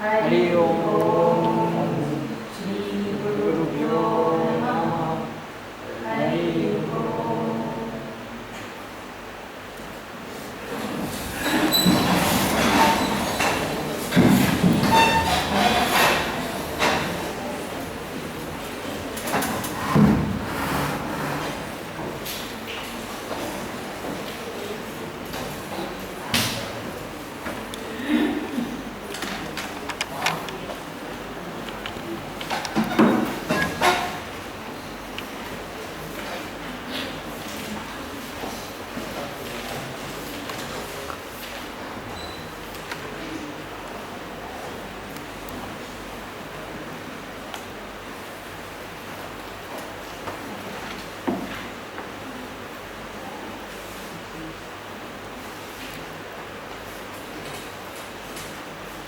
हरि ओम। श्री गुरुभ्यो नमः। हरि ओम।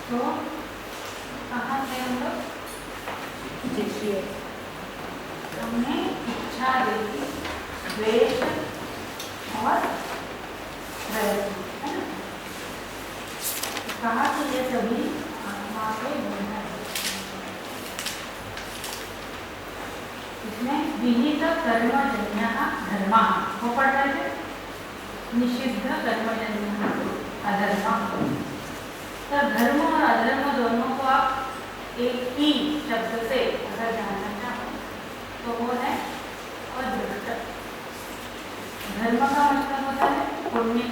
तो कहाँ थे हम लोग? देखिए, हमने इच्छा देखी, द्वेष और वैर, है ना? कहा कि ये सभी आत्मा के गुण है। इसमें विहित कर्मजन्य धर्म वो पढ़ रहे थे, निषिद्ध कर्मजन्य अधर्म। तो धर्म और अधर्म दोनों को आप एक ही शब्द से अगर जानना चाहो तो वो है अदृष्ट। धर्म का मतलब होता है पुण्य,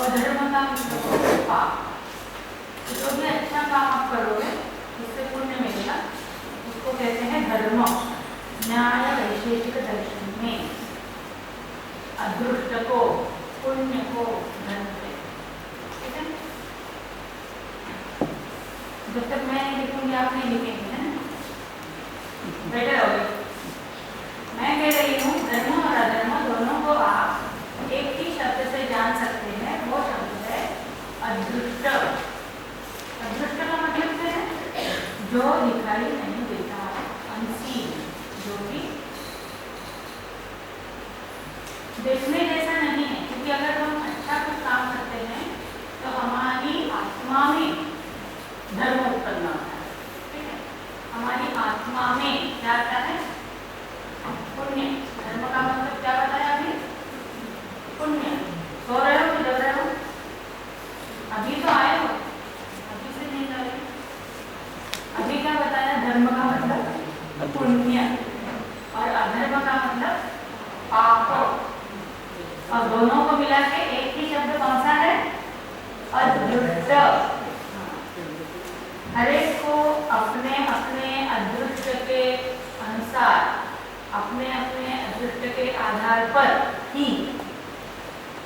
अधर्म का मतलब होता है पाप। जो भी अच्छा काम आप करोगे उससे पुण्य मिलेगा, उसको कहते हैं धर्म। न्याय वैशेषिक दर्शन में अदृष्ट को, पुण्य को धर्म कहते हैं। ठीक है, जब तक मैं नहीं लिखूंगी आप नहीं लिखेंगे, है ना? बेटर होगी। मैं कह रही हूँ धर्म और अधर्म दोनों को आप एक ही शब्द से जान सकते हैं, वो शब्द है अदृष्ट। अदृष्ट का मतलब क्या है? जो दिखाई नहीं देता, अनसीन, जो कि देखने जैसा नहीं है। क्योंकि अगर हम अच्छा कुछ काम करते हैं तो हमारी आत्मा में धर्म उत्पन्न होता है। ठीक है, हमारी आत्मा में क्या आता है? पुण्य। धर्म का मतलब क्या बताया अभी? पुण्य। सो रहे हो कि जग रहे हो? अभी तो आए हो, अभी से नहीं जा रहे। अभी क्या बताया? धर्म का मतलब पुण्य और अधर्म का मतलब पाप। और दोनों को मिला के एक ही शब्द कौन सा है? अदृष्ट। हर एक को अपने अपने अदृष्ट के अनुसार, अपने अपने अदृष्ट के आधार पर ही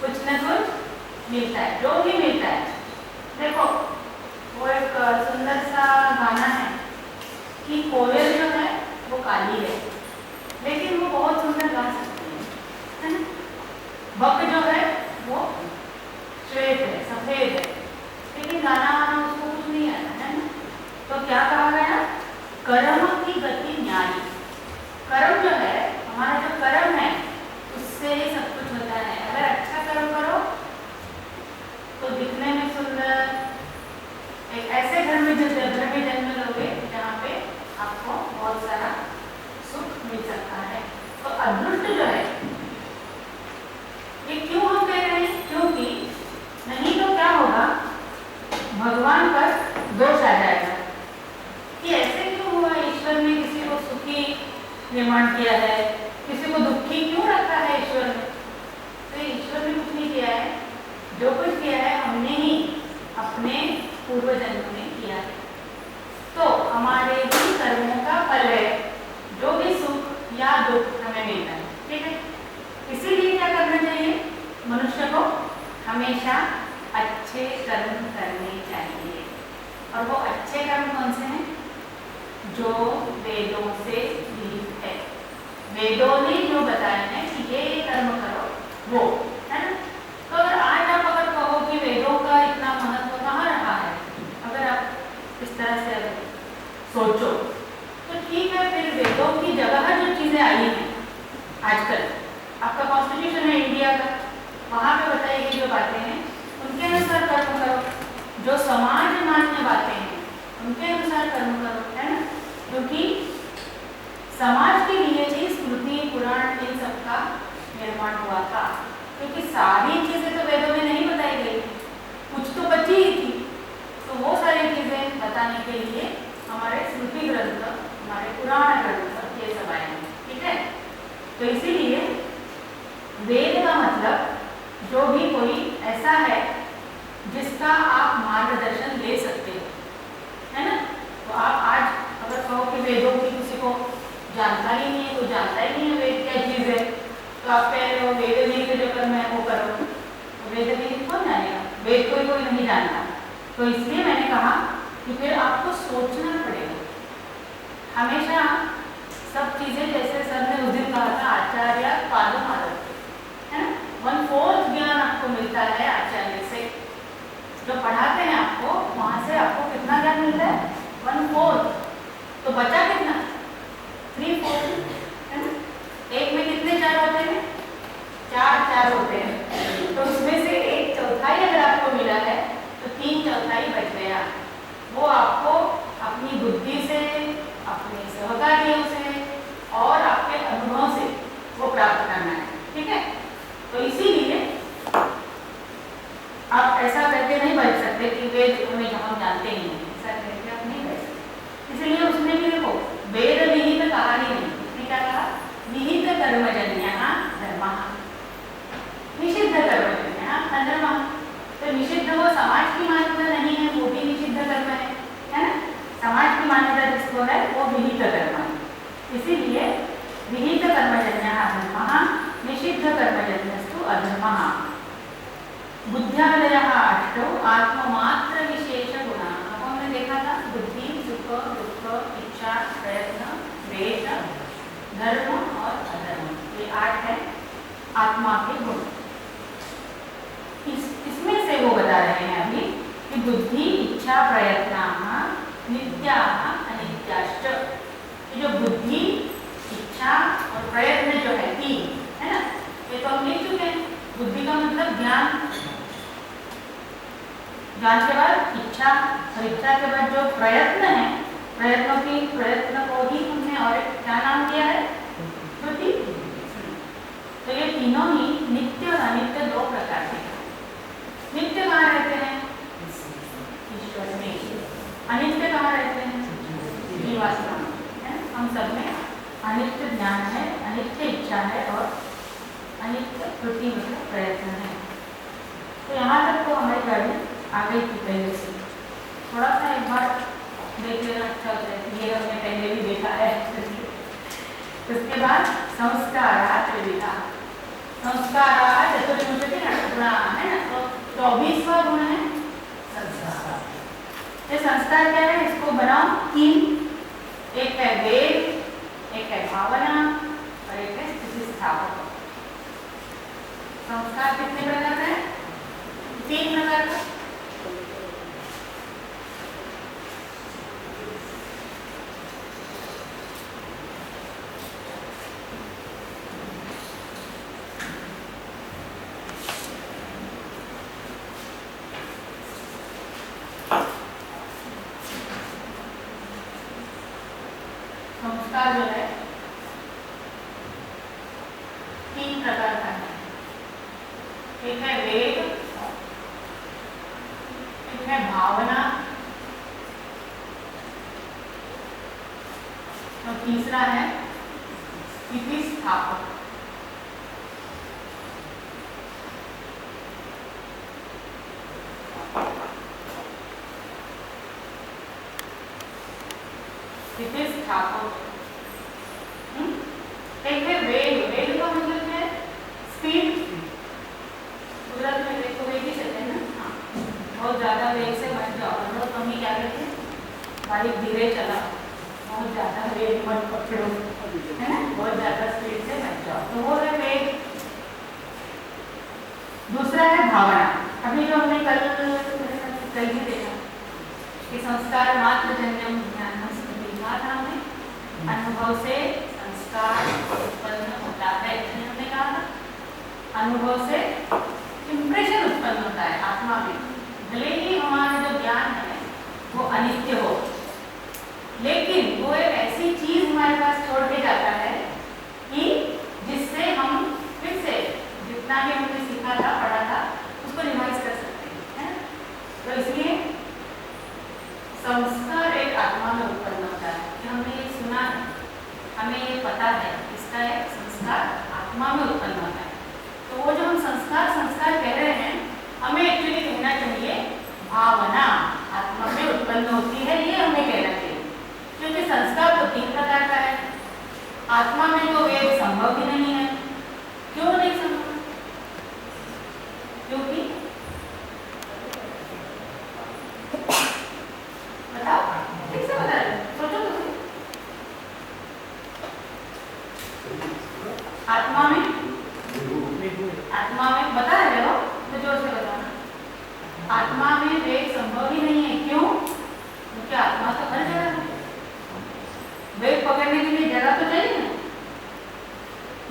कुछ न कुछ मिलता है, जो भी मिलता है। देखो, वो एक सुंदर सा गाना है कि कोयल जो है वो काली है लेकिन वो बहुत सुंदर गा सकती है ना? बक जो है वो श्वेत है, सफेद है, लेकिन गाना वाना उसको कुछ नहीं आता, है ना? तो क्या कहा गया? कर्म की गति न्यायी। कर्म जो है, हमारा जो कर्म है उससे ही सब कुछ होता है। अगर अच्छा कर्म करो तो दिखने में सुंदर, एक ऐसे घर में जन्म लोगे जहाँ पे आपको बहुत सारा सुख मिल सकता है। तो अदृष्ट जो है, ये क्यों हम कह रहे हैं? क्योंकि नहीं तो क्या होगा, भगवान पर दोष आ जाएगा कि ऐसे क्यों हुआ, ईश्वर ने किसी को सुखी निर्माण किया है, किसी को दुखी क्यों रखा है ईश्वर ने? तो ईश्वर ने कुछ नहीं किया है, जो कुछ किया है हमने ही अपने पूर्व जन्म में किया है। तो हमारे ही कर्मों का फल है जो भी सुख या दुख हमें मिलता है। ठीक है, इसीलिए क्या करना चाहिए? मनुष्य को हमेशा अच्छे कर्म करने चाहिए। और वो अच्छे कर्म कौन से हैं? जो वेदों से विहित है। वेदों ने जो बताया है कि ये कर्म करो, वो, है ना? तो अगर आज आप अगर कहो कि वेदों का इतना महत्व कहाँ रहा है, अगर आप इस तरह से सोचो तो ठीक है, फिर वेदों की जगह जो चीजें आई हैं आजकल, आपका कॉन्स्टिट्यूशन है इंडिया का, वहाँ पे बताई गई जो बातें हैं उनके अनुसार कर्म करो। जो समाज मान्य बातें हैं समाज के लिए ही स्मृति पुराण इन सब का निर्माण हुआ था, क्योंकि सारी चीजें तो वेदों में नहीं बताई गई, कुछ तो बची ही थी। तो वो सारी चीजें बताने के लिए हमारे स्मृति ग्रंथ, हमारे पुराण ग्रंथ ये सब आए हैं। ठीक है, तो इसीलिए वेद का मतलब जो भी कोई ऐसा है जिसका आप मार्गदर्शन ले सकते हो, है ना। तो आप आज अगर कहो कि वेदों की किसी को जानकारी नहीं है, कोई जानता ही नहीं है वेद क्या चीज़ है, तो आप कह रहे हो वेद विहित जो कर्म है वो करो, तो वेद विहित कौन जानेगा, वेद कोई नहीं जानता। तो इसलिए मैंने कहा कि फिर आपको सोचना पड़ेगा हमेशा सब चीज़ें, जैसे सर ने उस दिन कहा था आचार्य पादम आदर, है ना। 1/4 ज्ञान आपको मिलता है आचार्य से, जो पढ़ाते हैं आपको वहाँ से आपको कितना ज्ञान मिलता है, 1/4। तो बचा कितना, 3/4, है ना। एक में कितने चार होते हैं, 4 होते हैं, तो उसमें से 1/4 अगर आपको मिला है तो 3/4 बच गया। वो आपको अपनी बुद्धि से, अपने सहकारियों से और आपके अनुभव से वो प्राप्त करना है। ठीक है, तो इसीलिए आप ऐसा करके नहीं बच सकते कि वेद हमें हम जानते ही नहीं, ऐसा करके आप नहीं बच सकते। इसलिए उसने भी देखो वेद विहित कहा नहीं, उसने क्या कहा, विहित कर्मजन्यः धर्मः, निषिद्ध कर्मजन्यः अधर्मः। तो निषिद्ध वो समाज की मान्यता नहीं है, वो भी निषिद्ध कर्म है ना। समाज की मान्यता जिसको है वो विहित कर्म है, इसीलिए विहित कर्मजन्यः धर्मः, निषिद्ध कर्मजन्यस्तु अधर्मः। बुद्ध्यादयः अष्टौ आत्ममात्र विशेष गुणाः। अब हमने देखा था बुद्धि, सुख, दुख, इच्छा, प्रयत्न, द्वेष, धर्म और अधर्म, ये 8 है आत्मा के गुण। इसमें से वो बता रहे हैं अभी कि बुद्धि, इच्छा, प्रयत्नाः नित्याः अनित्याश्च। ये जो बुद्धि, इच्छा और प्रयत्न जो है 3, है ना, ये तो हम लिख चुके हैं। बुद्धि का मतलब ज्ञान, ज्ञान के बाद इच्छा, और इच्छा के बाद जो प्रयत्न है, प्रयत्न को ही हमने और एक क्या नाम दिया है, बुद्धि। तो ये तीनों ही नित्य और अनित्य 2 प्रकार के। नित्य कहाँ रहते हैं, ईश्वर में। अनित्य कहाँ रहते हैं, जीवात्मा में। हम सब में अनित्य ज्ञान है, अनित्य इच्छा है और अनित्य वृत्ति मतलब प्रयत्न है। तो यहाँ तक तो हमारी गाड़ी आ गई थी पहले से। थोड़ा सा एक बार देख लेना अच्छा होता है, ये हमने पहले भी देखा है। उसके बाद संस्काराः त्रिविधा। संस्काराः चतुर्विंशति गुणाः, है ना। तो 24वां गुण है संस्कार। ये संस्कार क्या है, इसको बनाओ 3, एक है वेद, एक है भावना और एक है स्थिति स्थापक। संस्कार कितने प्रकार का है, 3 प्रकार का। संस्कार जो है 3 प्रकार का है, एक है वेद, एक है भावना और तीसरा है स्थिति स्थापक। स्थिति स्थापक एक है वेग। वेग का मतलब है स्पीड। गुजरात में वेग को वेग ही कहते हैं ना। हाँ, बहुत ज़्यादा वेग से मत जाओ, बहुत कम ही क्या कहते हैं, बाइक धीरे चलाओ, बहुत ज़्यादा वेग मत पकड़ो, है ना, बहुत ज़्यादा स्पीड से मत जाओ, तो वो है वेग। दूसरा है भावना। अभी जो हमने कल ही देखा कि संस्कार मात्र जन्यम ज्ञानम लिखा था हमने, अनुभव से संस्कार उत्पन्न होता है। हमने कहा था अनुभव से इंप्रेशन उत्पन्न होता है आत्मा में। भले ही हमारा जो ज्ञान है वो अनित्य हो, लेकिन वो एक ऐसी चीज हमारे पास छोड़ के जाता होता है, इसका एक संस्कार आत्मा में उत्पन्न होता है। तो वो जो हम संस्कार कह रहे हैं, हमें एक्चुअली कहना चाहिए भावना आत्मा में उत्पन्न होती है, ये हमें कहना चाहिए। क्योंकि संस्कार तो 3 प्रकार का है। आत्मा में तो वेग संभव ही नहीं है। क्यों नहीं संभव? क्योंकि बताओ, ठीक से बता रहे, सोचो तो सही। आत्मा में बता रहे हो तो जोर से बताना। आत्मा में वेग संभव ही नहीं है। क्यों? क्योंकि आत्मा तो हर जगह है। वेग पकड़ने के लिए जगह तो चाहिए ना।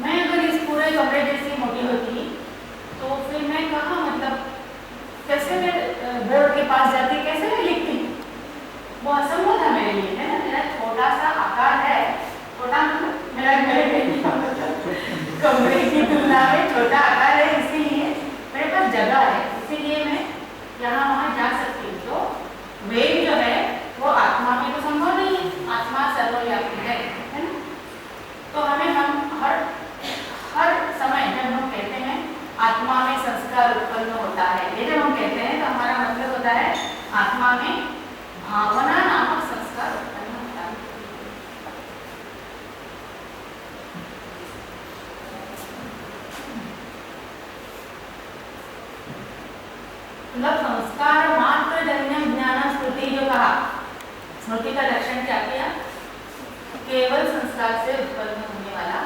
मैं अगर इस पूरे कमरे जैसी मोटी होती तो फिर मैं कहाँ, मतलब कैसे मैं बोर्ड के पास जाती, कैसे मैं लिखती? वो असंभव था मेरे लिए, है ना। मेरा छोटा सा आकार है, छोटा मतलब मेरे कमरे की तुलना में छोटा आकार है, इसीलिए मेरे पास जगह है, इसीलिए मैं यहाँ वहाँ जा सकती हूँ। तो वेग जो है वो आत्मा में तो संभव नहीं है, आत्मा सर्वव्यापी है ना। तो हमें हम हर समय जब हम कहते हैं आत्मा में संस्कार उत्पन्न होता है, ये जब हम कहते हैं तो हमारा मतलब होता है आत्मा में भावना नामक संस्कार उत्पन्न होता है। मतलब संस्कार मात्र जन्यम ज्ञान स्मृति जो कहा, स्मृति का लक्षण क्या किया? केवल संस्कार से उत्पन्न होने वाला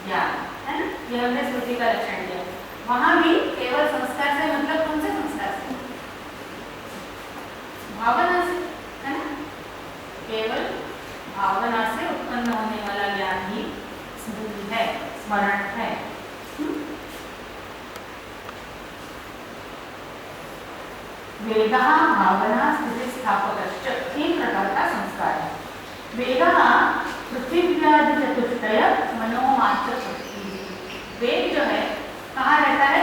ज्ञान, है ना। ये हमने स्मृति का लक्षण दिया। वहां भी केवल संस्कार से मतलब कौन से संस्कार से? भावना से, है ना। केवल भावना से उत्पन्न होने वाला ज्ञान ही स्मृति है, स्मरण है। वेगः भावना स्थिति स्थापकश्च, 3 प्रकार का संस्कार है। वेगः पृथ्व्यादि चतुष्टय मनोमात्र शक्ति। वेग जो है कहाँ रहता है?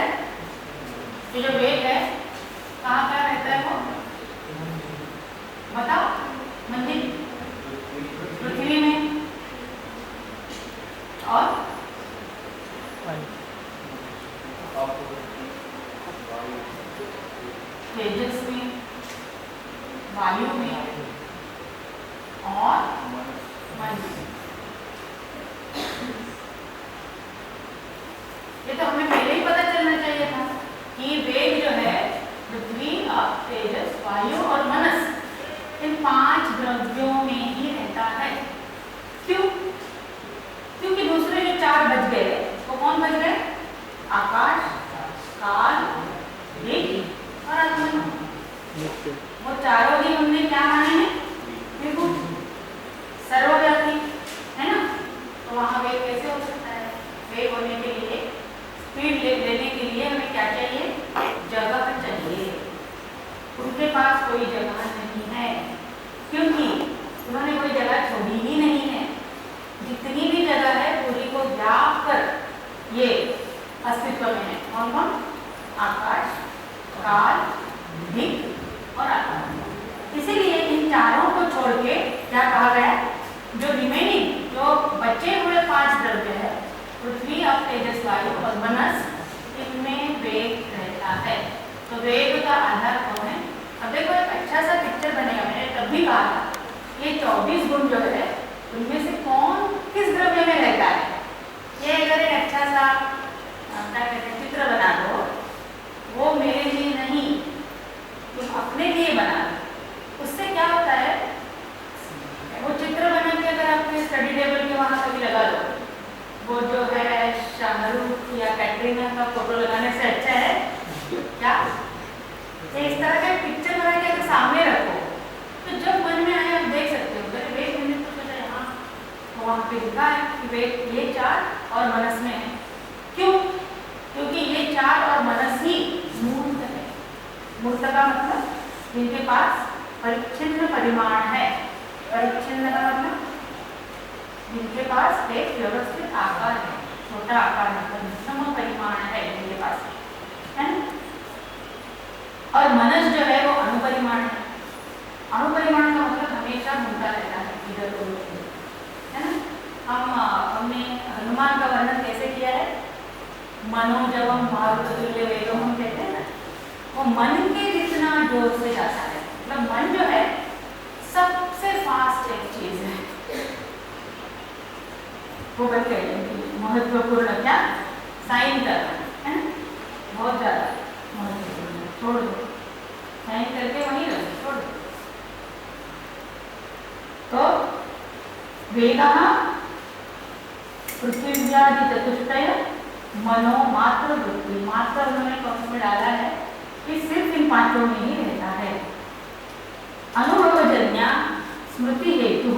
ये जो वेग है कहाँ रहता है वो बताओ? मंदिर पृथ्वी में और तेजस में, वायु में और मन में। ये तो हमें पहले ही पता चलना चाहिए था कि वेग जो है पृथ्वी, तेजस, वायु और मनस, इन 5 द्रव्यों में ही रहता है। क्यों? क्योंकि दूसरे जो 4 बच गए वो कौन बच गए? आकाश, काल, दिक् और आत्मा। वो चारों ही हमने क्या माने हैं? विभू, सर्वव्यापी, है ना। तो वहां वेग कैसे हो सकता है? वेग होने के लिए, स्पीड लेने के लिए हमें क्या चाहिए? जगह चाहिए। उनके पास कोई जगह नहीं है, क्योंकि उन्होंने कोई जगह छोड़ी ही नहीं है। जितनी भी जगह है पूरी को व्याप कर ये अस्तित्व में है। कौन कौन? आकाश, काल, दिक् और आत्मा। इसीलिए इन चारों को छोड़ के क्या कहा गया? जो रिमेनिंग, जो बचे हुए 5 द्रव्य है, पृथ्वी, अब तेजस, वायु और मनस, इनमें वेग रहता है। तो वेग का आधार कौन है? अब देखो एक अच्छा सा पिक्चर बनेगा। मैंने तब भी कहा था ये 24 गुण जो है उनमें से कौन किस द्रव्य में रहता है। ये अगर एक अच्छा सा क्या कहते हैं चित्र बना दो, वो मेरे लिए नहीं, तुम अपने लिए बना दो। उससे क्या होता है? वो चित्र बना के अगर आपने स्टडी टेबल के वहां कभी लगा दो, वो जो है शाहरुख या कैटरीना का फोटो लगाने से अच्छा है क्या? इस तरह का पिक्चर बना के अगर सामने रखो तो जब मन में आए आप देख सकते हो। अरे वेग मैंने तो सोचा यहाँ, तो वहाँ पे लिखा है कि वेग ये 4 और मनस में है। क्यों? क्योंकि ये 4 और मनस ही मूर्त है। मूर्त का मतलब जिनके पास परिच्छिन्न परिमाण है। परिच्छिन्न का मतलब जिनके पास एक व्यवस्थित आकार है, छोटा आकार मतलब सम परिमाण है जिनके पास, है ना। और मनस जो है वो अनुपरिमाण है। अनुपरिमाण का मतलब हमेशा घूमता रहता है इधर उधर, है ना। हमने मनोजवम मारुततुल्य वेगम हम कहते हैं ना, वो मन के जितना जोर से जाता है। मतलब मन जो है सबसे फास्ट एक चीज है। वो बच्चे महत्वपूर्ण क्या साइन करना है ना, बहुत ज्यादा महत्वपूर्ण है। छोड़ दो साइन करके वहीं रहो, छोड़ दो। तो वेगः पृथ्व्यादि चतुष्टय मनो मात्र वृत्ति, मात्र उन्होंने कौन में डाला है कि सिर्फ इन पांचों में ही रहता है। अनुभवजन्य स्मृति हेतु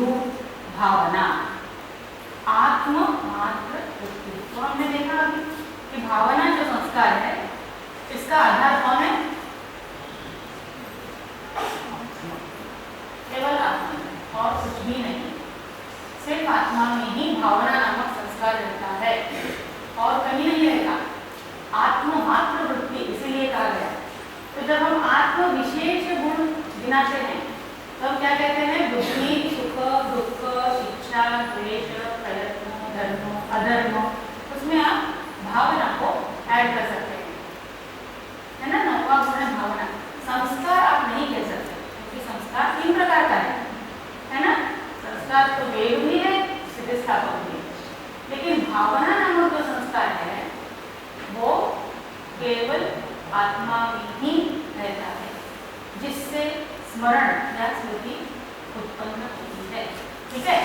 भावना आत्म मात्र वृत्ति। तो हमने देखा अभी कि भावना जो संस्कार है इसका आधार कौन है? केवल आत्मा है और कुछ भी नहीं। सिर्फ आत्मा में ही भावना नामक संस्कार रहता है और कहीं नहीं रहता। आत्म मात्र वृत्ति इसीलिए कहा गया। तो जब हम आत्म विशेष गुण गिनाते हैं तो हम क्या कहते हैं? बुद्धि, सुख, दुख, शिक्षा, द्वेष, प्रयत्न, धर्म, अधर्म, उसमें आप भावना को ऐड कर सकते हैं, है ना। नौवा गुण है भावना। संस्कार आप नहीं कह सकते क्योंकि संस्कार 3 प्रकार का है ना। संस्कार तो वेग भी है, स्थितिस्थापक भी है, लेकिन भावना नामक जो संस्कार है वो केवल आत्मा में ही रहता है, जिससे स्मरण या स्मृति उत्पन्न होती है। ठीक है,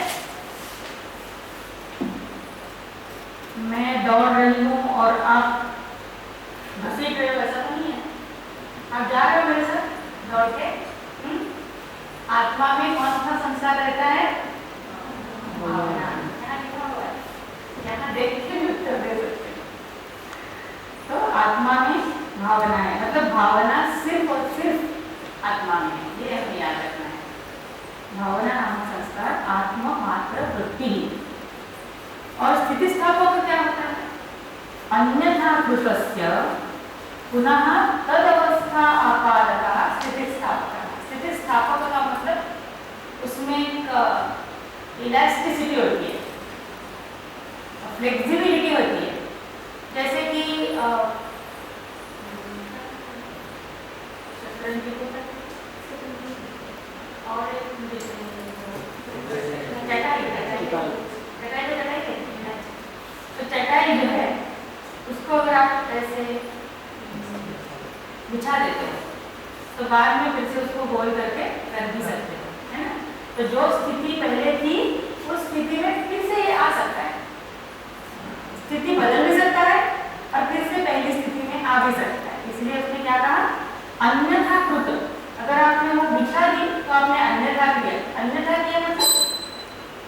मैं दौड़ रही हूँ और आप घसीट रहे हो, ऐसा तो नहीं है। आप जा रहे हो मेरे साथ दौड़ के, आत्मा में कौन सा संस्कार रहता है? भावना। यहाँ लिखा हुआ है, यहाँ देख के भी उत्तर दे सकते हैं। तो आत्मा में भावना है, मतलब भावना सिर्फ और सिर्फ आत्मा में है, ये हमें याद रखना है। भावना नामक संस्कार आत्मा मात्र वृत्ति। और स्थितिस्थापक क्या होता है? अन्यथा कृतस्य पुनः तदवस्था आपादकः स्थितिस्थापकः। स्थितिस्थापक का मतलब उसमें एक इलास्टिसिटी होती है, फ्लेक्सिबिलिटी होती है। जैसे कि शतरंज और चटाई जो है उसको अगर आप ऐसे बिछा देते हो तो बाद में फिर से उसको गोल करके रख भी सकते हो, है ना। तो जो स्थिति पहले थी उस स्थिति में फिर से ये आ सकता है, स्थिति बदल भी सकता है और फिर से पहली स्थिति में आ भी सकता है। इसलिए उसने क्या कहा? अन्यथा कृत। अगर आपने वो बिछा दी तो आपने अन्यथा किया। अन्यथा किया मतलब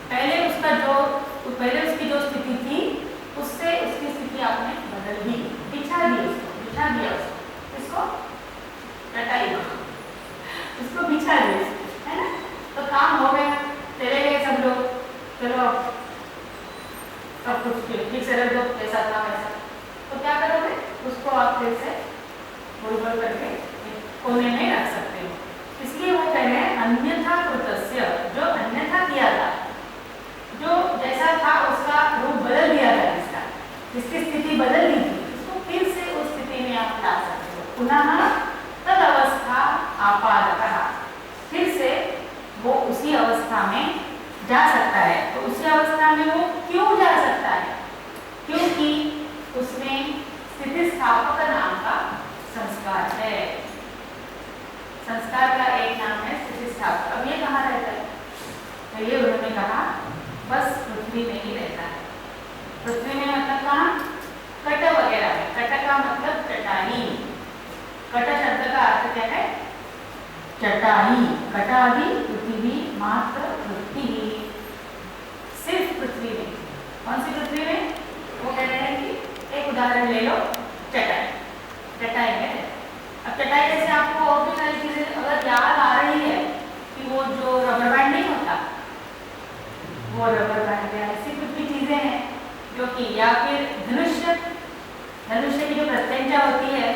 पहले उसकी जो स्थिति थी उससे उसकी स्थिति आपने बदल दी, बिछा दी उसको, बिछा दिया उसको, इसको कटाई, उसको बिछा दिया, है ना। तो काम हो गया, चले गए सब लोग, चलो सब कुछ ठीक से रख दो, ऐसा था वैसा। तो क्या करोगे? उसको आप फिर से गोल गोल करके कोने में रख सकते हो। इसलिए वो कह रहे हैं अन्यथा कृतस्य, जो अन्यथा किया था, जो जैसा था उसका रूप बदल दिया था, जिसकी स्थिति बदल दी थी, उसको फिर से उस स्थिति में आप ला सकते हो। पुनः तद अवस्था आपादकः, फिर से वो उसी अवस्था में जा सकता है। तो उसी अवस्था में वो क्यों जा सकता है? क्योंकि उसमें स्थितिस्थापक नाम का संस्कार है। संस्कार का एक नाम है स्थितिस्थापक। अब ये कहाँ रहता है? तो ये उन्होंने कहा बस पृथ्वी में ही रहता है। पृथ्वी में मतलब कहाँ? कट वगैरह है। कट का मतलब चटाई। कट शब्द का अर्थ क्या है? चटाई। कटादि पृथ्वी मात्र वृत्ति, सिर्फ पृथ्वी में। कौन सी पृथ्वी में? वो कह रहे हैं कि एक उदाहरण ले लो, चटाई। चटाई है, अब चटाई जैसे आपको और भी सारी चीजें अगर याद आ रही है कि वो जो रबर बैंड नहीं होता, वो रबर बैंड है, ऐसी कुछ भी चीजें हैं जो कि, या फिर धनुष्य, धनुष्य की जो प्रत्यंचा होती है,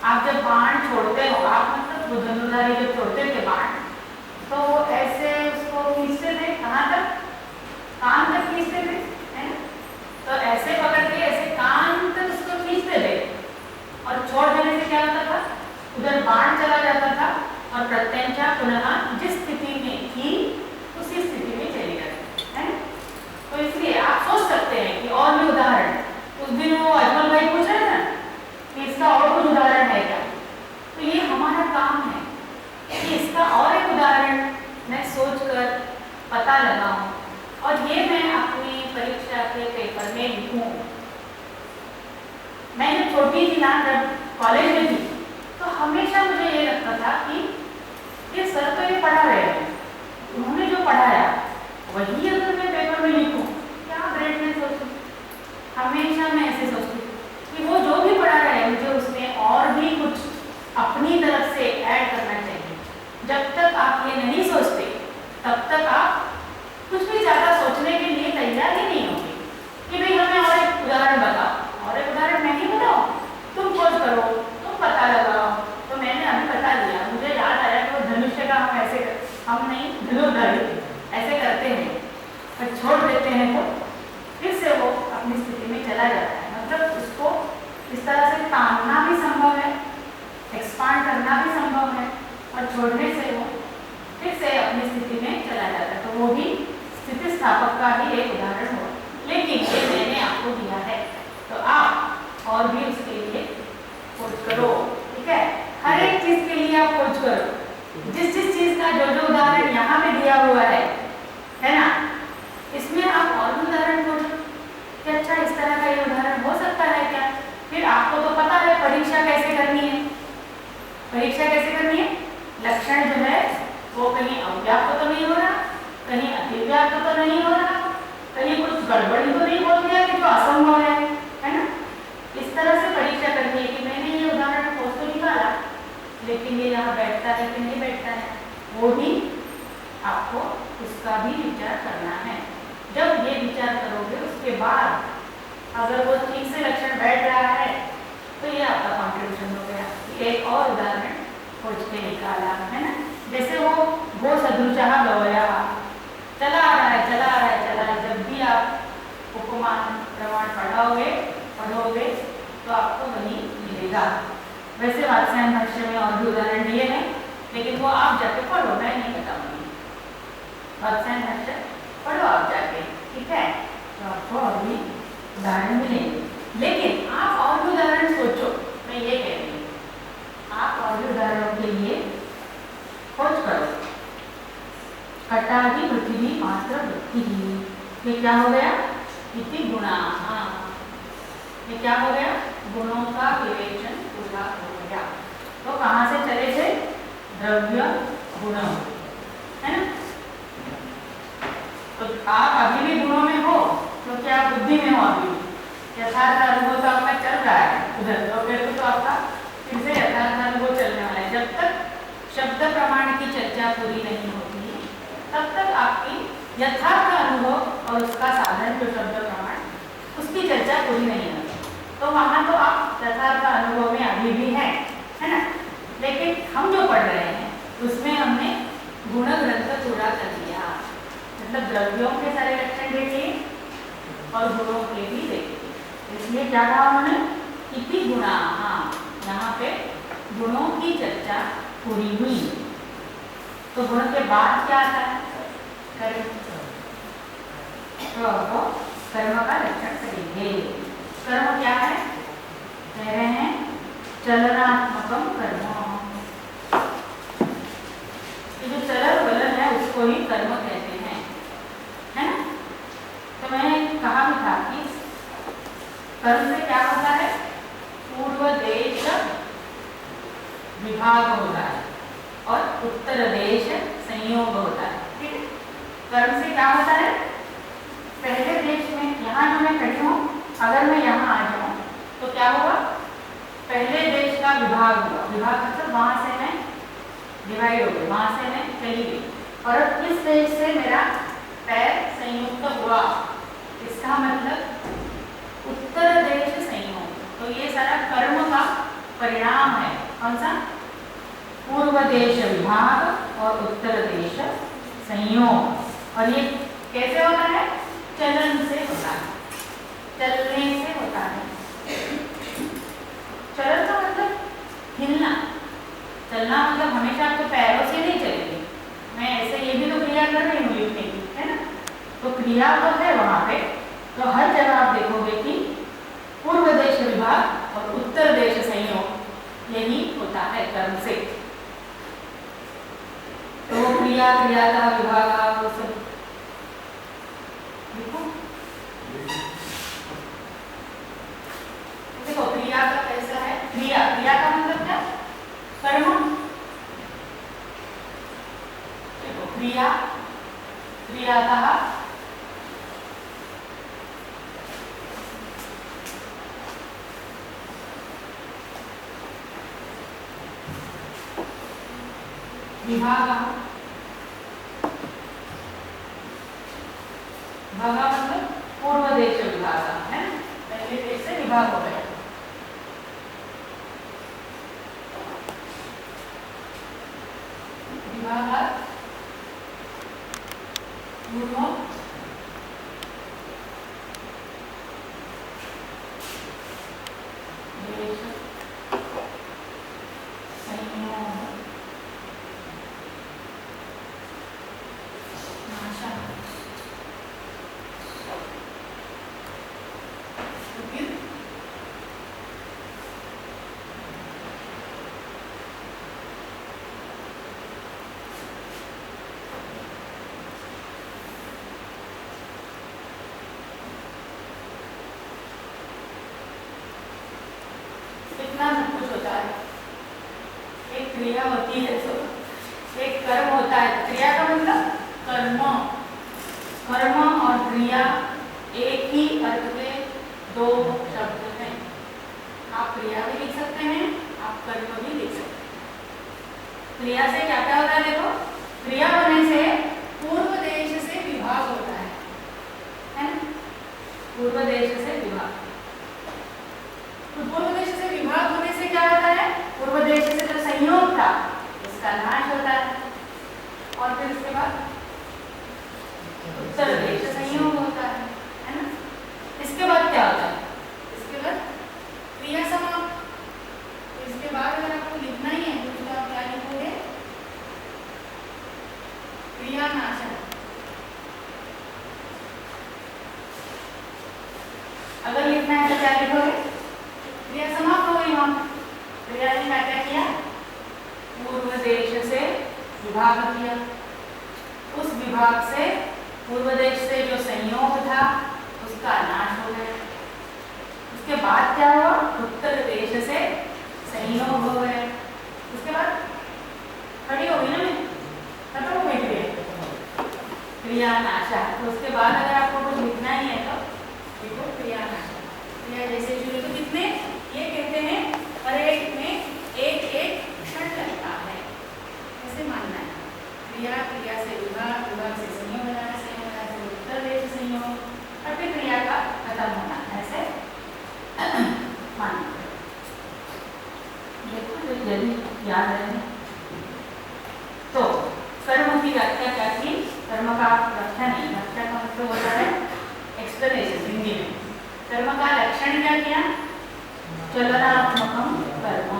आप जब बाण छोड़ते हो, आप मतलब वो धनुर्धारी जब छोड़ते थे बाण, तो ऐसे उसको खींचते थे, कहाँ तक? कान तक खींचते थे, है ना। तो ऐसे पकड़ के ऐसे कान तक उसको खींचते जाता था और प्रत्यंचा पुनः जिस स्थिति में थी उसी स्थिति में चली जाती है ना। तो इसलिए आप सोच सकते हैं कि और भी उदाहरण, उस दिन वो अजमल भाई पूछ रहे थे कि इसका और कुछ उदाहरण है क्या, तो ये हमारा काम है कि इसका और एक उदाहरण मैं सोचकर पता लगाऊं और ये मैं अपनी परीक्षा के पेपर में लिखूं। मैं जब छोटी थी ना, जब कॉलेज में थी, तो हमेशा मुझे ये लगता था कि ये सर तो ये पढ़ा रहे हैं, उन्होंने जो पढ़ाया वही अगर मैं पेपर में लिखूं क्या ग्रेटनेस होती। हमेशा मैं ऐसे सोचती थी कि वो जो भी पढ़ा रहे हैं मुझे उसमें और भी कुछ अपनी तरफ से ऐड करना चाहिए। जब तक आप ये नहीं सोचते तब तक आप कुछ भी ज़्यादा सोचने के लिए तैयार ही नहीं होंगे कि भाई हमें और एक उदाहरण बताओ, और एक उदाहरण मैं ही बताओ, तुम खोज करो, तुम पता लगाओ। तो मैंने अभी बता दिया, मुझे याद आया कि वो धनुष्य का हम ऐसे हम नहीं धनुर्धारी ऐसे करते हैं पर छोड़ देते हैं तो फिर से वो अपनी स्थिति में चला जाता है। मतलब उसको इस तरह से तानना भी संभव है, एक्सपांड करना भी संभव है, और छोड़ने से वो फिर से अपनी स्थिति में चला जाता है। तो वो भी स्थिति स्थापक का ही एक उदाहरण हो, लेकिन ये मैंने आपको दिया है तो आप और भी उसके लिए खोज करो, ठीक है। हर एक चीज के लिए आप खोज करो, जिस जिस चीज का जो जो उदाहरण यहाँ पे दिया हुआ है ना, इसमें आप और भी उदाहरण खोजो कि अच्छा इस तरह का ये उदाहरण हो सकता है क्या। फिर आपको तो पता है परीक्षा कैसे करनी है, परीक्षा कैसे करनी है, लक्षण जो है वो कहीं अव्याप्त तो नहीं हो रहा, कहीं अतिव्याप्त तो नहीं हो रहा, कहीं कुछ गड़बड़ी तो नहीं बोल दिया कि जो असंभव है ना। इस तरह से परीक्षा करनी है कि मैंने ये उदाहरण खोज तो निकाला, लेकिन ये यहाँ बैठता है कि नहीं बैठता है, वो भी आपको उसका भी विचार करना है। जब ये विचार करोगे उसके बाद अगर वो ठीक से लक्षण बैठ रहा है तो ये आपका कॉन्ट्रीब्यूशन हो गया। एक और उदाहरण खोज के निकाला, है ना। जैसे वो सदृशः गवया चला आ रहा है, चला आ रहा है, चला है। जब भी आप उपमान प्रमाण पढ़ोगे तो आपको वही मिलेगा। वैसे वात्स्यायन भाष्य में और भी उदाहरण दिए हैं, लेकिन वो आप जाके पढ़ो, मैं नहीं बताऊंगी। वात्स्यायन भाष्य पढ़ो आप जाके, ठीक है, तो आपको और भी उदाहरण मिलेंगे। लेकिन आप और भी उदाहरण सोचो, मैं ये कह रही हूँ, आप और भी उदाहरणों के लिए खोज करो। कटाही पृथ्वी मात्र वृत्ति, ये क्या हो गया, इति गुणा। ये क्या हो गया, गुणों का विवेचन पूरा हो गया। तो कहाँ से चले थे, द्रव्य गुण, है ना। तो आप अभी भी गुणों में हो क्योंकि आप बुद्धि में हो, अभी यथार्थ अनुभव तो आपका चल रहा है उधर, तो फिर तो आपका फिर से यथार्थ अनुभव चलने वाला है। जब तक शब्द प्रमाण की चर्चा पूरी नहीं होती तब तक आपकी यथार्थ अनुभव और उसका साधन जो शब्द प्रमाण, उसकी चर्चा पूरी नहीं होती। तो वहाँ तो आप यथार्थ अनुभव में अभी भी है ना। लेकिन हम जो पढ़ रहे हैं उसमें हमने गुण ग्रंथ पूरा कर दिया, मतलब द्रव्यों के सारे लक्षण देखे और गुणों के भी देखे। इसलिए क्या कहा उन्होंने, इति गुणा। यहाँ पे गुणों की चर्चा पूरी हुई। तो गुण के बाद क्या आता है, कर्म। तो कर्म का लक्षण करेंगे। कर्म क्या है, कह रहे हैं चलनात्मकम कर्म। ये जो चलन वलन है उसको ही कर्म कहते हैं, है ना। तो मैंने कहा भी था कि कर्म से क्या होता है, पूर्व देश विभाग होता है और उत्तर देश संयोग होता है, ठीक है। कर्म से क्या होता है, पहले देश में, यहाँ जो मैं खड़ी हूँ, अगर मैं यहाँ आ जाऊँ तो क्या होगा, पहले देश का विभाग हुआ। विभाग मतलब वहाँ से मैं डिवाइड हो गई, वहाँ से मैं चली गई, और अब इस देश से मेरा पैर संयुक्त हुआ, इसका मतलब उत्तर देश संयोग। तो ये सारा कर्म का परिणाम है, कौन सा, पूर्व देश विभाग और उत्तर देश संयोग। और ये कैसे होता है, चलन से होता है, चलने से होता है। चलन का मतलब हिलना, चलना मतलब हमेशा आपको पैरों से नहीं चलेंगे, मैं ऐसे ये भी तो क्रिया कर रही हूँ लिखने की, है ना। तो क्रिया तो है वहाँ पे, तो हर जगह आप देखोगे कि पूर्व देश विभाग और उत्तर देश संयोग यही होता है कर्म से। तो क्रिया, क्रिया का विभाग, वो सब देखो। देखो क्रिया का कैसा है, क्रिया, क्रिया का मतलब क्या, कर्म। देखो क्रिया, क्रियातः विभागः, भागा मतलब पूर्व देश विभाग है, पहले देश से विभाग हो गया। विभागात् पूर्व देश संयोग नाशः। इतना सब कुछ होता है, एक क्रिया होती है, तो एक कर्म होता है। क्रिया का मतलब कर्म, कर्म और क्रिया एक ही अर्थ के दो शब्द हैं। आप क्रिया भी लिख सकते हैं, आप कर्म भी लिख सकते हैं। क्रिया से क्या क्या होता है, देखो क्रिया होने से पूर्व देश से विभाग होता है ना, पूर्व देश से विभाग। तो पूर्व देश से विभाग होने से क्या होता है, पूर्व देश से जो संयोग था उसका नाश होता है, और फिर उसके बाद उत्तर देश संयोग होता है ना। इसके बाद क्या होता है, इसके बाद क्रिया समाप्त। इसके बाद अगर आपको लिखना ही है तो आप क्या लिखोगे, क्रिया नाशन। अगर लिखना है तो क्या लिखोगे, क्रिया समाप्त हो गई। वहां क्रिया ने क्या किया, पूर्व देश से विभाग किया, उस विभाग से पूर्व देश से जो संयोग था उसका नाश हो गया। उसके बाद क्या हुआ, उत्तर देश से संयोग हो गया। उसके बाद खड़ी हो गई ना, मैं खत्म हो गई क्रिया नाशा। तो उसके बाद अगर आपको कुछ लिखना ही है तो देखो क्रिया नाशा। क्रिया जैसे शुरू, तो कितने ये कहते हैं हर एक में एक एक क्षण लगता है, ऐसे मानना है। क्रिया, क्रिया से विभाग, विभाग से संयोग बनाना, संयोग बनाने से उत्तर देश संयोग, और फिर क्रिया का खत्म होना, ऐसे मानना। देखो तो जल्दी याद रहे। तो कर्म की व्याख्या क्या थी, कर्म का व्याख्या नहीं, व्याख्या का मतलब होता है एक्सप्लेनेशन हिंदी में। कर्म का लक्षण क्या किया, चलनात्मकम कर्म,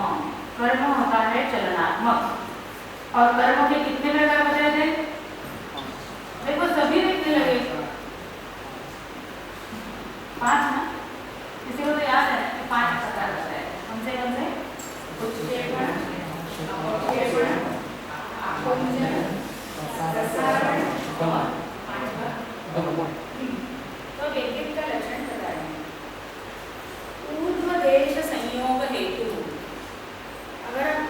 कर्म होता है चलनात्मक। और कर्म के कितने प्रकार बताए थे, देखो सभी लिखने लगे, 5 ना, किसी को तो याद है कि 5 प्रकार बताए, कौन से उत्क्षेपण, अवक्षेपण, आकुंचन, प्रसारण और 5। तो एक का लक्षण बताए। पूर्व देश संयोग हेतु, अगर आप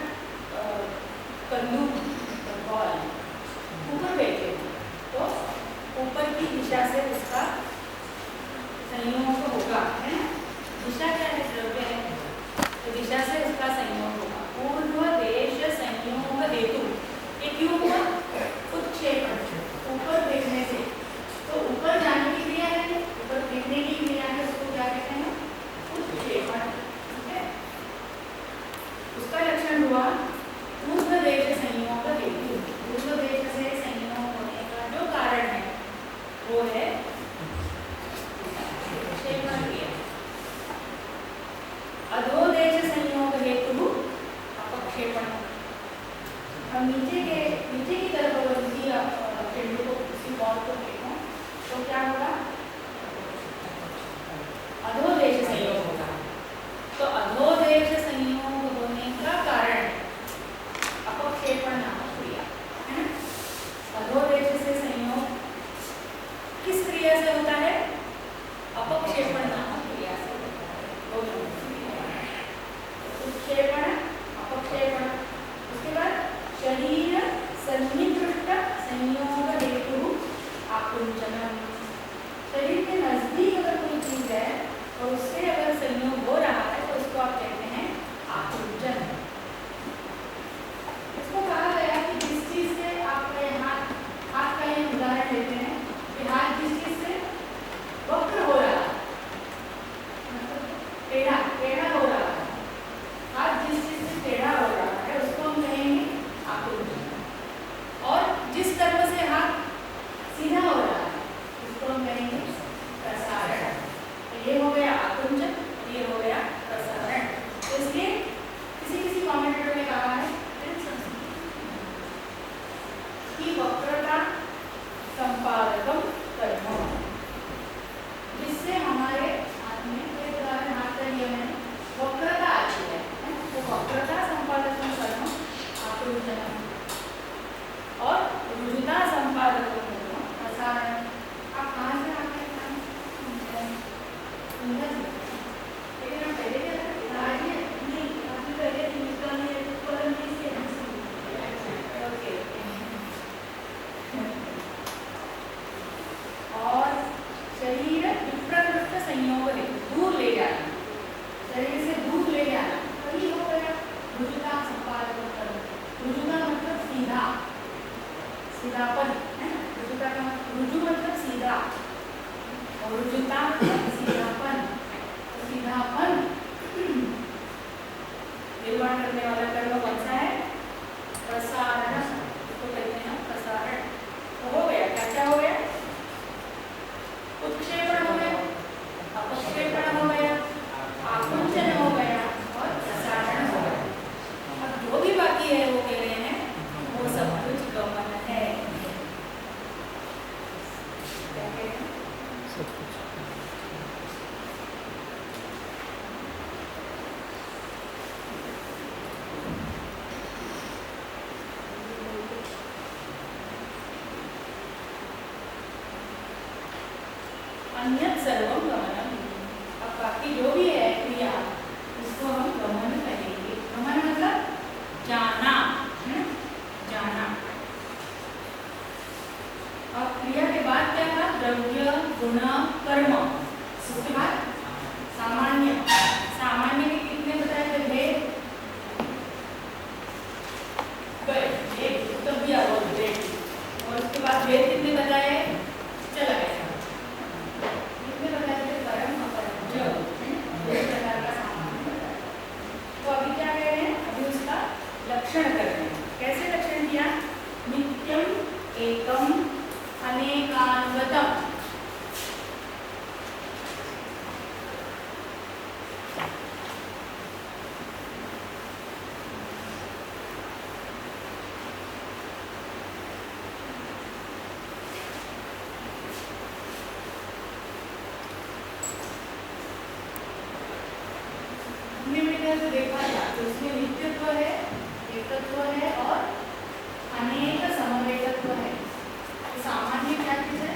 कंदूक बॉल ऊपर बैठे तो ऊपर की दिशा से उसका संयोग होगा, है ना। दिशा क्या है, द्रव्य है, तो दिशा से उसका संयोग होगा। पूर्व देश संयोग हेतु, ये क्यों हुआ, उत्क्षेपण, ऊपर फेंकने से, तो ऊपर जाने की क्रिया है, ऊपर फेंकने की क्रिया है, उसको क्या कहते हैं, उत्क्षेपण। ठीक है, उसका लक्षण हुआ पूर्व देश संयोग हेतु। पूर्व देश से संयोग होने का जो कारण है वो है उत्क्षेपण क्रिया। अधोदेश संयोग हेतु अपक्षेपण, अब नीचे की तरफ अगर उसी बिंदु को उसी बॉल को फेंको तो क्या होगा? अधोदेश संयोग होगा। तो अधोदेश संयोग होने का कारण अपक्षेपण नामक क्रिया है ना। अधोदेश से संयोग किस क्रिया से होता है? अपक्षेपण नामक क्रिया से होता है। उत्क्षेपण, अपक्षेपण। उसके बाद शरीर सन्निकृष्ट संयोग हेतु आकुंचनम। शरीर के नजदीक अगर कोई चीज है और उससे अगर संयोग हो रहा है तो उसको आप कहते हैं आकुंचन। इसको कहा गया कि जिस चीज से आपका हाथ का ये उदाहरण लेते हैं कि हाथ जिस चीज से वक्र हो रहा है, मतलब टेढ़ा हो रहा है, हाथ जिस चीज से टेढ़ा हो रहा है उसको हम कहेंगे आकुंचन। और जिस तरह से हाथ सीधा हो रहा है उसको हम कहेंगे प्रसारण। तो ये हो गया आकुंचन, ये हो गया प्रसारण। तो इसलिए किसी कमेंटेटर ने कहा है कि वक्रता संपादकम कर्म, जिससे हमारे हाथ में एक उदाहरण हाथ का लिया मैंने, वक्रता आती है तो वक्रता संपादकम कर्म आकुंचन और रुजुता संपादकम कर्म प्रसारण। आप कहाँ से आते हैं? लेकिन हम पहले क्या और शरीर विप्रकृष्ट संयोग है, दूर ले जाना, शरीर से दूर ले जाना, वही हो गया रुजुता संपादक कर्म। रुजुता मतलब सीधा, सीधापन है ना। रुजुता का रुजु मतलब सीधा और रुजुता मतलब सीधापन। तो सीधापन निर्माण करने वाला कर्म कौन सा है? प्रसारण। इसको कहते हैं प्रसारण। तो हो गया क्या हो गया? उत्क्षेपण हो गया, अपक्षेपण हो गया, आकुंचन हो गया और प्रसारण हो गया। अब जो भी बाकी है वो कह रहे हैं वो सब कुछ गमन है। क्या कह रहे हैं? सब कुछ। अन्यत् सर्वम गमनम। अब बाकी जो भी है क्रिया उसको हम गमन कहेंगे। गमन मतलब जाना है, जाना। अब क्रिया के बाद क्या था? द्रव्य, गुण, कर्म। उसके बाद सामान्य। सामान्य के कितने बताए थे? भेद तब भी और उसके बाद भेद कितने बताए? चला गया। तो अभी क्या कह रहे हैं? अभी उसका लक्षण कर रहे हैं। कैसे लक्षण किया? नित्यम एकम अनेकान्वतम। से देखा था तो उसमें नित्यत्व है, एकत्व है और अनेक समवेतत्व है। तो सामान्य क्या चीज है?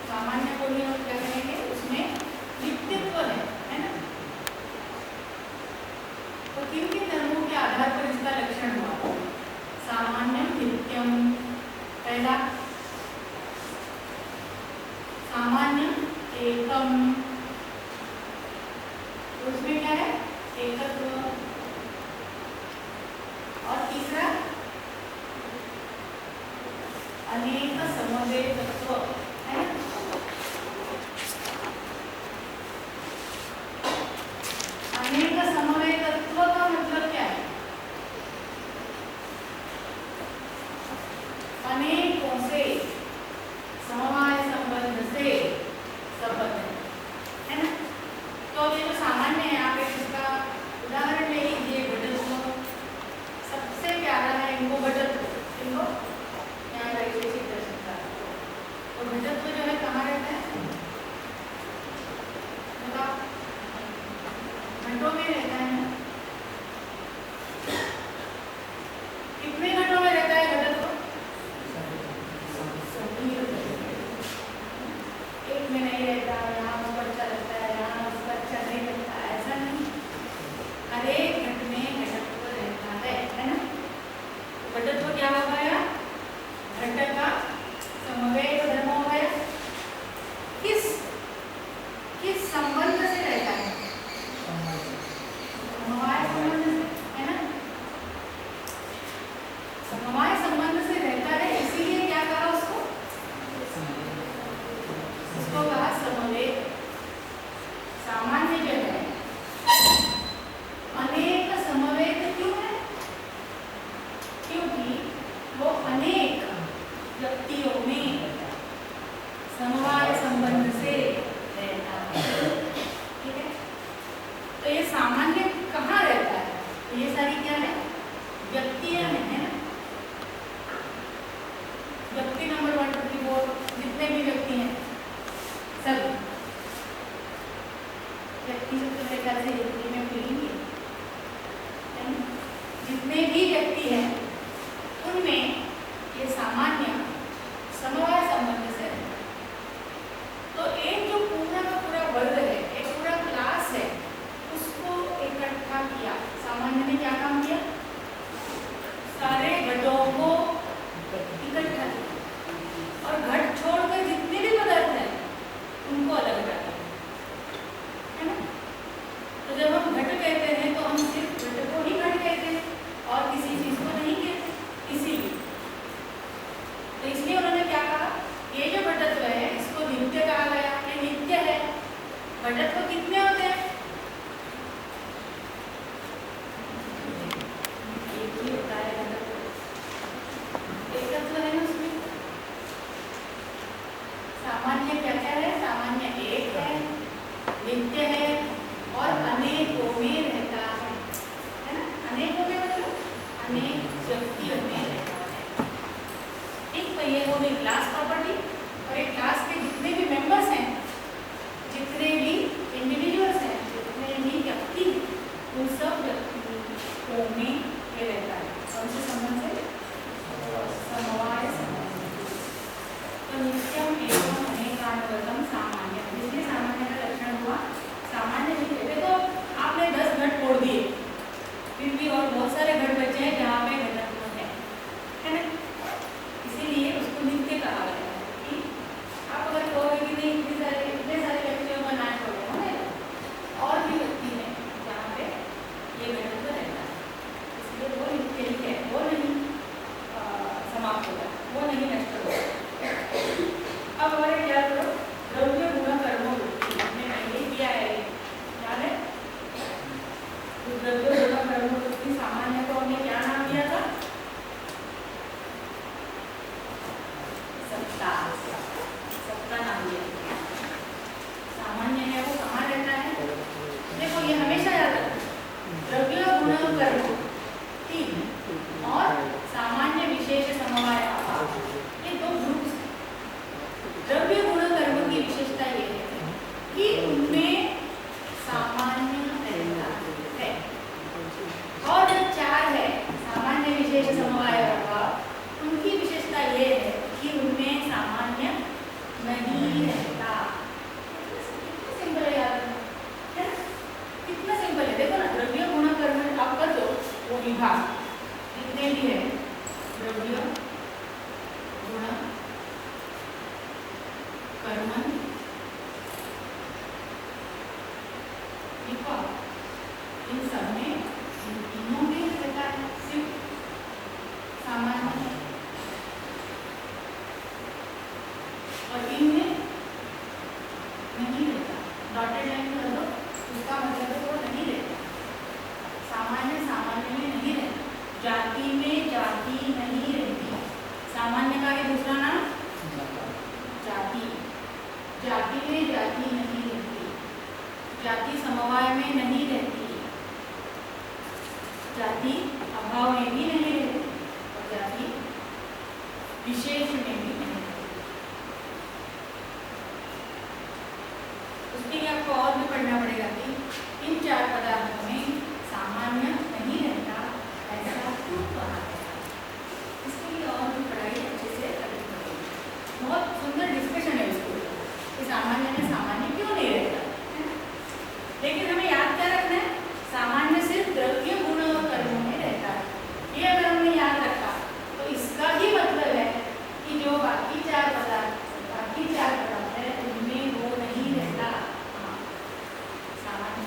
सामान्य को भी हम क्या कहेंगे? उसमें नित्यत्व है ना। तो किन किन धर्मों के आधार पर इसका लक्षण हुआ? सामान्यम, नित्यम। पहला सामान्यम एकम, उसमें क्या है? एकत्व। और तीसरा अनेक समवेतत्व है ना। अनेक समवेतत्व का मतलब क्या है? अनेकों से, समवाय संबंध से संबंध है ना। तो ये जो सामान्य है आप इसका जितने भी व्यक्ति हैं उनमें ये सामान्य समवाय संबंध से है। तो एक जो पूरा का पूरा वर्ग है, एक पूरा क्लास है, उसको इकट्ठा किया। सामान्य ने क्या काम किया? सारे घटों को इकट्ठा किया और घट छोड़कर जितने भी पदार्थ हैं उनको अलग कर दिया, है ना। तो जब हम घट कहते हैं तो हम सिर्फ घट को ही घट कहते हैं और किसी चीज को नहीं कहते। इसीलिए तो इसलिए उन्होंने क्या कहा, ये जो घटत्व है इसको नित्य कहा गया। ये नित्य है। घटत्व कितने होते हैं? एक ही होता है घटत्व, एक तत्व है ना उसमें। सामान्य क्या क्या है? सामान्य एक है, नित्य है और अनेकों में रहता है ना। अनेकों में मतलब अनेक व्यक्तियों में रहता है। ठीक, तो ये हो गई क्लास प्रॉपर्टी। और एक क्लास के जितने भी मेंबर्स हैं, जितने भी इंडिविजुअल्स हैं, जितने भी व्यक्ति हैं, उन सब व्यक्तियों में ये रहता है। कौन से संबंध से? समवाय संबंध। तो नित्यम एवं अनेकानुगतम सामान्य, इसलिए सामान्य का लक्षण हुआ सामान्य नहीं कहते। तो आपने 10 घट तोड़ दिए, फिर भी और बहुत सारे घट बचे हैं जहाँ पे घटत्व है ना। इसीलिए उसको नित्य कहा गया है कि आप अगर कहोगे कि नहीं इतने सारे व्यक्तियों का नाश हो गया, और भी व्यक्ति हैं जहाँ पे ये घटत्व रहता है, इसलिए वो नित्य ही है, वो नहीं समाप्त होगा, वो नहीं नष्ट होगा। अब हमारे क्या करो, द्रव्य गुण कर्मों वृत्ति हमने पहले किया है, याद है? तो द्रव्य गुण कर्मों वृत्ति सामान्य को हमने क्या नाम दिया था? सत्ता। सत्ता नाम दिया। सामान्य है वो कहाँ रहता है? देखो ये हमेशा याद रखो, द्रव्य गुण कर्म तीन और सामान्य विशेष समवाय अभाव, ये दो ग्रुप्स। द्रव्य गुण कर्म की विशेषता ये है कि उनमें सामान्य रहता है, और जो चार है सामान्य विशेष समवाय अभाव, उनकी विशेषता ये है कि उनमें सामान्य नहीं रहता। कितना सिंपल है यार, है ना? कितना सिंपल है। देखो ना, द्रव्य गुण कर्म आप कर दो वो विभाग जितने भी है, द्रव्य गुण कर्म विभाग, इन सब में इन तीनों में रहता है सिर्फ सामान्य, और इनमें नहीं रहता। डॉटेड लाइन कर दो, उसका मतलब है वो नहीं रहता। सामान्य सामान्य में नहीं रहता, जाति में जाति नहीं रहती। सामान्य का है दूसरा नाम जाति। जाति में जाति नहीं रहती, जाति समवाय में नहीं रहती, जाति अभाव में भी नहीं रहती, और जाति विशेष में भी नहीं रहती। उसके लिए आपको और भी पढ़ना पड़ेगा कि इन चार पदार्थों में सामान्य नहीं रहता, ऐसा क्यों कहा गया। इसके लिए और भी पढ़ाई अच्छे से करनी पड़ेगी। बहुत सुंदर डिस्कशन है इसको कि सामान्य में सामान्य क्यों नहीं रहता, है ना। लेकिन हमें याद क्या रखना है, सामान्य सिर्फ द्रव्य गुण और कर्मों में रहता है। ये अगर हमने याद रखा तो इसका ही मतलब है कि जो बाकी चार पदार्थ है उनमें वो नहीं रहता। हाँ, सामान्य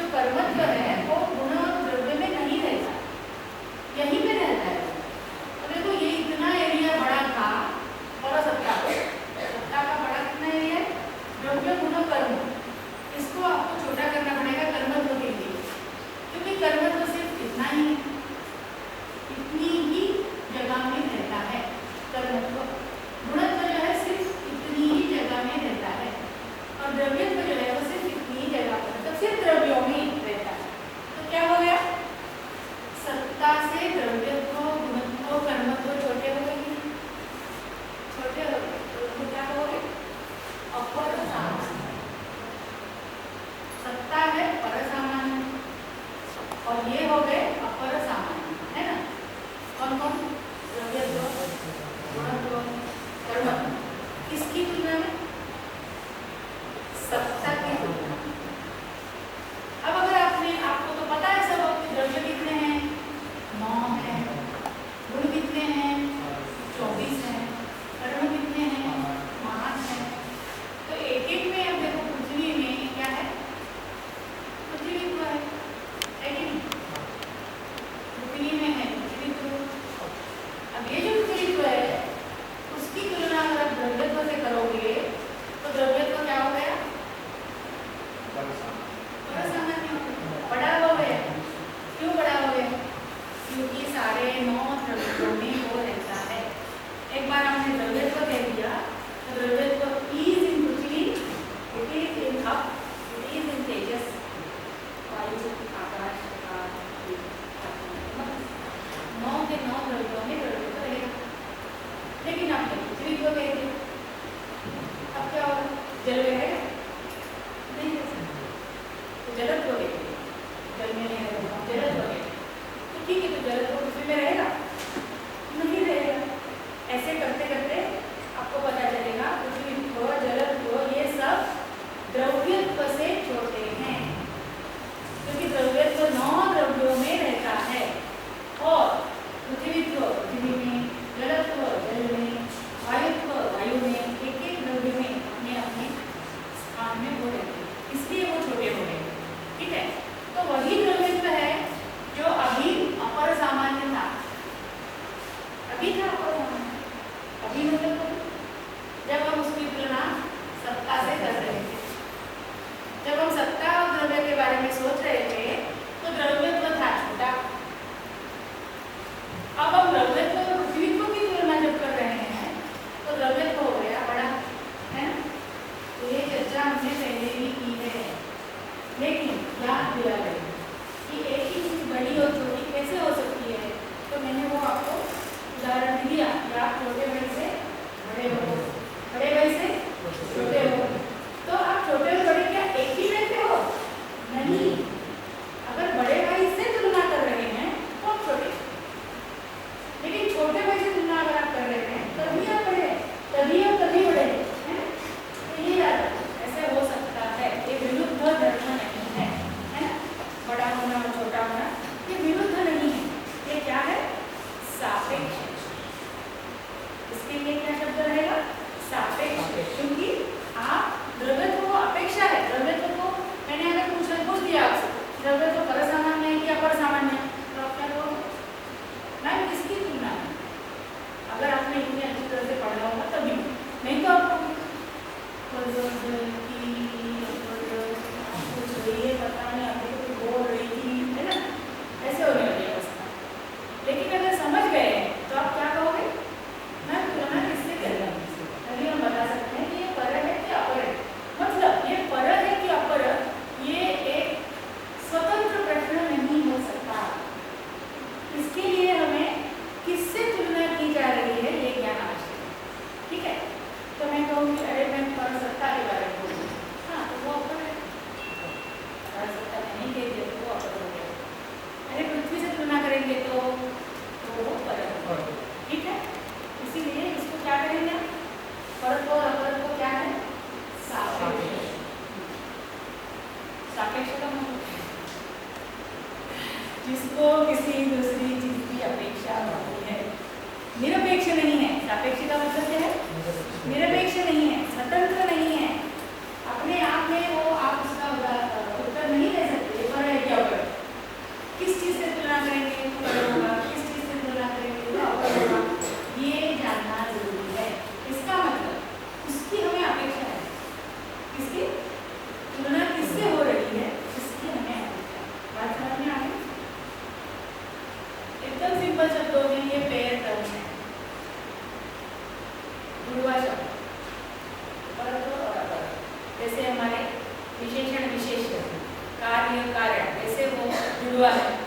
जो कर्मत्व है वो गुण और द्रव्य में नहीं रहता, यहीं पे रहता है। तो देखो ये इतना एरिया बड़ा था और सत्ता का बड़ा कितना एरिया है, द्रव्य गुण कर्म, इसको आपको छोटा करना पड़ेगा कर्मत्व के लिए, क्योंकि कर्मत्व सिर्फ इतना ही, इतनी ही जगह में रहता है कर्मत्व। गुणत्व जो है सिर्फ इतनी ही जगह में रहता है, और द्रव्यत्व जो है वो सिर्फ इतनी ही जगह पर, मतलब सिर्फ द्रव्यों में रहता है। तो क्या हो गया, सत्ता से द्रव्यत्व गुणत्व कर्मत्व छोटे हो गए, छोटे हो गए, तो क्या हो गए, अपर सामान्य। सत्ता है पर सामान्य और ये हो गए अपर सामान्य, है ना। कौन कौन, द्रव्यत्व गुणत्व कर्मत्व, किसकी तुलना में, सत्ता की तुलना में। अब अगर आपको तो पता है सब, आपके द्रव्य कितने हैं, 9 है, गुण कितने हैं, 24 है, कर्म कितने हैं, 5 है। तो एक एक में अब देखो पृथ्वी में क्या है, पृथ्वीत्व है कि नहीं, पृथ्वी में है पृथ्वीत्व। अब ये जो पृथ्वीत्व है उसकी तुलना अगर आप द्रव्यत्व से करोगे तो द्रव्यत्व क्या हो गया, बड़ा सामान्य हो गया, बड़ा हो गया। क्यों बड़ा हो गया, क्योंकि सारे 9 द्रव्यों में वो रहता है। एक बार हमने द्रव्यत्व कह दिया तो dravyatva is in prithvi, it is in ap, it is in tejas, vayu, akasha, 9 के 9 द्रव्यों में द्रव्यत्व रहेगा। लेकिन आपने पृथ्वी को कह दिया, अब क्या होगा, जल रहेगा नहीं रह सकता, तो जलत्व कह दिया, जल में नहीं रहेगा, जलत्व कह दिया, तो ठीक है, तो जलत्व पृथ्वी में रहेगा नहीं रहेगा। ऐसे करते करते आपको पता चलेगा पृथ्वीत्व जलत्व ये सब द्रव्यत्व से छोटे हैं, क्योंकि द्रव्यत्व 9 द्रव्यों में रहता है और पृथ्वीत्व पृथ्वी में, जलत्व जल में, वायुत्व वायु में, एक एक द्रव्य में अपने अपने स्थान में हो रहते हैं, इसलिए वो छोटे हो गए। ठीक है, तो वही द्रव्यत्व है जो अभी अपर सामान्य था, अभी था अपर सामान्य, अभी मतलब जब हम उसकी तुलना सत्ता से कर रहे थे, जब हम सत्ता और द्रव्य के बारे में सोच रहे थे तो द्रव्यत्व था छोटा। अब हम द्रव्यत्व और पृथ्वीत्व की तुलना जब कर रहे हैं तो द्रव्यत्व हो गया बड़ा, है ना। तो ये चर्चा हमने पहले भी की है, लेकिन याद दिला गया कि एक ही चीज बड़ी और छोटी कैसे हो सकती है। तो मैंने वो आपको उदाहरण दिया कि आप छोटे भाई से बड़े हो, बड़े भाई से छोटे हो, तो आप छोटे और बड़े क्या एक ही रहते हो, नहीं। अगर बड़े भाई से तुलना कर रहे हैं तो आप छोटे, लेकिन छोटे भाई से तुलना अगर आप कर रहे हैं तभी आप बड़े, तभी आप तभी बड़े हैं। तो ये याद रखो, ऐसे हो सकता है, ये विरुद्ध धर्म नहीं है, है ना। बड़ा होना और छोटा होना ये विरुद्ध नहीं है, ये क्या है, सापेक्ष। इसके लिए क्या शब्द रहेगा, सापेक्ष, क्योंकि आप द्रव्यत्व को अपेक्षा है, द्रव्यत्व को मैंने अगर पूछ दिया आपसे द्रव्यत्व पर सामान्य है कि अपर सामान्य है, तो आप क्या कहोगे, मैम किसकी तुलना है। अगर आपने इतनी अच्छी तरह से पढ़ा होगा तभी, नहीं तो आपको पता नहीं आपको कुछ बोल रही थी, है ना, ऐसे होने वाली अवस्था। लेकिन अगर समझ गए तो आप क्या कहोगे, मैम तुलना किससे करेगा, तभी हम बता सकते हैं कि ये पर है कि अपर है। मतलब ये पर है कि अपर, ये एक स्वतंत्र प्रश्न नहीं हो सकता। इसके लिए हमें किससे तुलना की जा रही है ये ज्ञान आवश्यक है। ठीक है, तो मैं कहूँगी अरे मैं पर सत्ता के बारे में बोलूँ, हाँ तो वो अपर है, पर सत्ता नहीं कह दिया तो वो अपर हो गया। अरे पृथ्वी से तुलना करेंगे तो वो पर है। ठीक है, इसीलिए इसको क्या करेंगे, पर और अपर को क्या है, सापेक्ष। सापेक्ष का मतलब जिसको किसी दूसरी चीज की अपेक्षा होती है, निरपेक्ष नहीं है। सापेक्ष का मतलब क्या है, निरपेक्ष नहीं है, स्वतंत्र नहीं है, अपने आप में वो आप उसका उत्तर नहीं दे सकते, पर जुड़वा है।